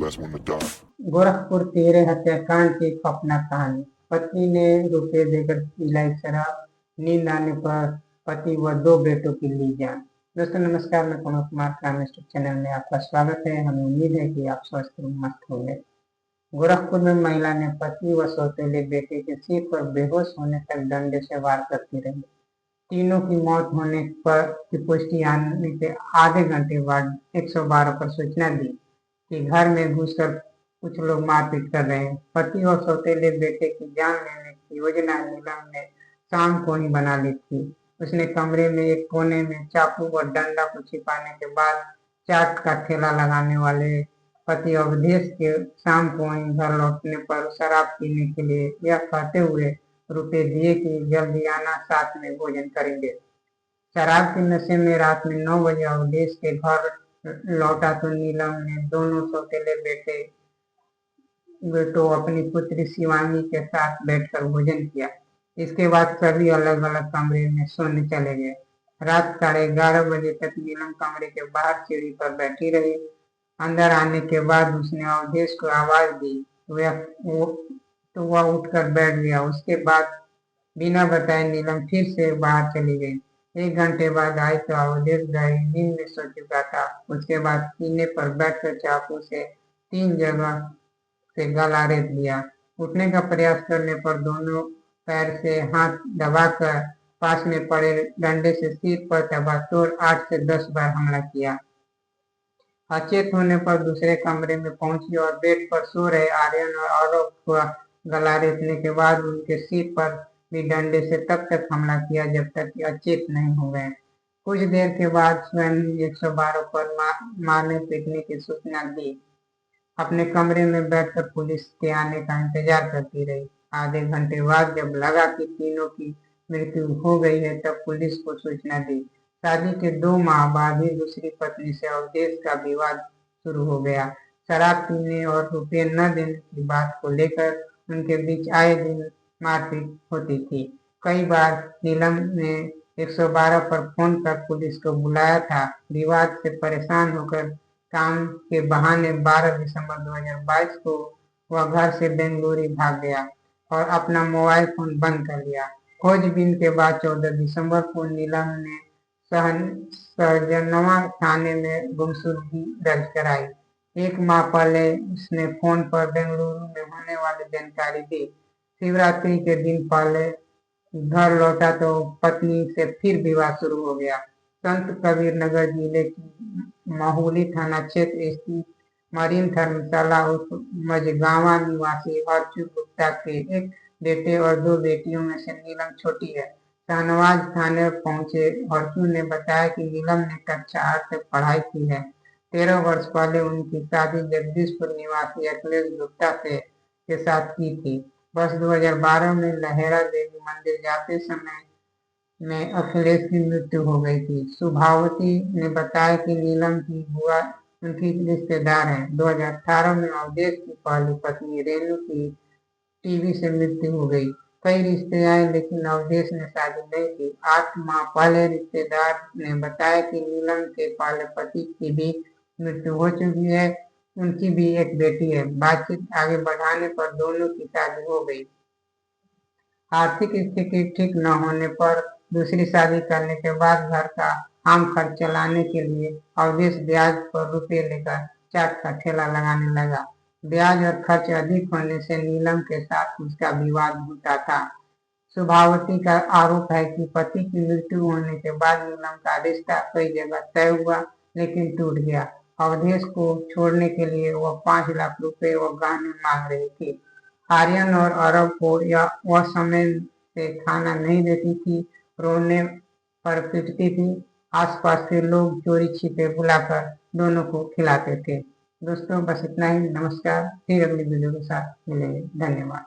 last one to die. Gorakhpur तेरे हत्याकांड की खौफनाक कहानी। पत्नी ने रुपए देकर पिलाई शराब, नींद आने पर पति व 2 बेटों की ली जान। दोस्तों नमस्कार, मैं Kamal Kumar crime story channel में आपका स्वागत है। हमें उम्मीद है कि आप स्वस्थ और मस्त होंगे। गोरखपुर में महिला ने पति व सौतेले बेटे के सिर पर बेहोश होने तक डंडे से वार करती रही। तीनों की मौत होने पर की पुष्टि आने के आधे घंटे बाद 112 पर सूचना दी कि घर में घुसकर कुछ लोग मारपीट कर रहे हैं। पति और सौतेले बेटे की जान लेने की योजना नीलम ने शाम को ही बना ली थी। उसने कमरे में एक कोने में चाकू और डंडा को छिपाने के बाद चाट का ठेला लगाने वाले पति अवधेश के शाम को ही घर लौटने पर शराब पीने के लिए यह कहते हुए रुपए दिए कि जल्दी आना, साथ में भोजन करेंगे। शराब के नशे में रात में 9 बजे अवधेश के घर लौटा तो नीलम ने दोनों सौतेले बेटों अपनी पुत्री शिवानी के साथ बैठकर भोजन किया। इसके बाद सभी अलग अलग कमरे में सोने चले गए। रात 11:30 बजे तक नीलम कमरे के बाहर सीढ़ी पर बैठी रही। अंदर आने के बाद उसने अवधेश को आवाज दी तो वह उठकर बैठ गया। उसके बाद बिना बताए नीलम फिर से बाहर चली गई। 1 घंटे बाद आई तो अवधेश गहरी नींद में सो चुका था। उसके बाद सीने पर बैठकर चाकू से 3 जगह से गला रेत दिया। उठने का प्रयास करने पर दोनों पैर से हाथ दबाकर पास में पड़े डंडे से सिर पर ताबड़तोड़ 8 से 10 बार हमला किया। अचेत होने पर दूसरे कमरे में पहुंची और बेड पर सो रहे आर्यन और आरोप को गला रेतने के बाद उनके सिर पर भी डंडे से तब तक हमला किया जब तक कि अचेत नहीं हो गए। कुछ देर के बाद स्वयं 112 पर मारने पीटने की सूचना दी। अपने कमरे में बैठकर पुलिस के आने का इंतजार करती रही। आधे घंटे बाद जब लगा कि तीनों की मृत्यु हो गई है तब पुलिस को सूचना दी। शादी के 2 माह बाद ही दूसरी पत्नी से अवधेश का विवाद शुरू हो गया। शराब पीने और रुपये न देने की बात को लेकर उनके बीच आए दिन मारपीट होती थी। कई बार नीलम ने 112 पर फोन कर पुलिस को बुलाया था। विवाद से परेशान होकर काम के बहाने 12 दिसंबर 2022 को वह घर से बेंगलुरु भाग गया और अपना मोबाइल फोन बंद कर लिया। खोजबीन के बाद 14 दिसंबर को नीलम ने सहजनवा थाने में गुमशुदगी दर्ज कराई। 1 माह पहले उसने फोन पर बेंगलुरु में होने वाली जानकारी दी। शिवरात्रि के दिन पहले घर लौटा तो पत्नी से फिर विवाद शुरू हो गया। संत कबीर नगर जिले की माहुली थाना क्षेत्र स्थित मरीन धर्मशाला उर्फ मझगावा निवासी हरचू गुप्ता के एक बेटे और 2 बेटियों में से नीलम छोटी है। शाहनवाज थाने पहुंचे हरचू ने बताया कि नीलम ने कक्षा 8 तक पढ़ाई की है। 13 वर्ष पहले उनकी शादी जगदीशपुर निवासी अखिलेश गुप्ता के साथ की थी। वर्ष 2012 में लहेरा देवी मंदिर जाते समय में अखिलेश की मृत्यु हो गई थी। सुभावती ने बताया कि नीलम की बुआ उनकी रिश्तेदार हैं। 2018 में अवधेश की पहली पत्नी रेणु की टीबी से मृत्यु हो गई। कई रिश्ते आए लेकिन अवधेश ने शादी नहीं की। 8 माह पहले रिश्तेदार ने बताया कि नीलम के पहले पति की भी मृत्यु हो चुकी है। उनकी भी एक बेटी है। बातचीत आगे बढ़ाने पर दोनों की शादी हो गई। आर्थिक स्थिति ठीक न होने पर दूसरी शादी करने के बाद घर का आम खर्च चलाने के लिए अवधेश ब्याज पर रुपये लेकर चाट का ठेला लगाने लगा। ब्याज और खर्च अधिक होने से नीलम के साथ उसका विवाद होता था। सुभावती का आरोप है कि पति की मृत्यु होने के बाद नीलम का रिश्ता कई जगह तय हुआ लेकिन टूट गया। अवधेश को छोड़ने के लिए वह 5 लाख रुपए व गहने मांग रही थी। आर्यन और अरब को वह समय से खाना नहीं देती थी, रोने पर पीटती थी। आसपास के लोग चोरी छिपे बुलाकर दोनों को खिलाते थे। दोस्तों बस इतना ही। नमस्कार, फिर अगली वीडियो के साथ मिलेंगे। धन्यवाद।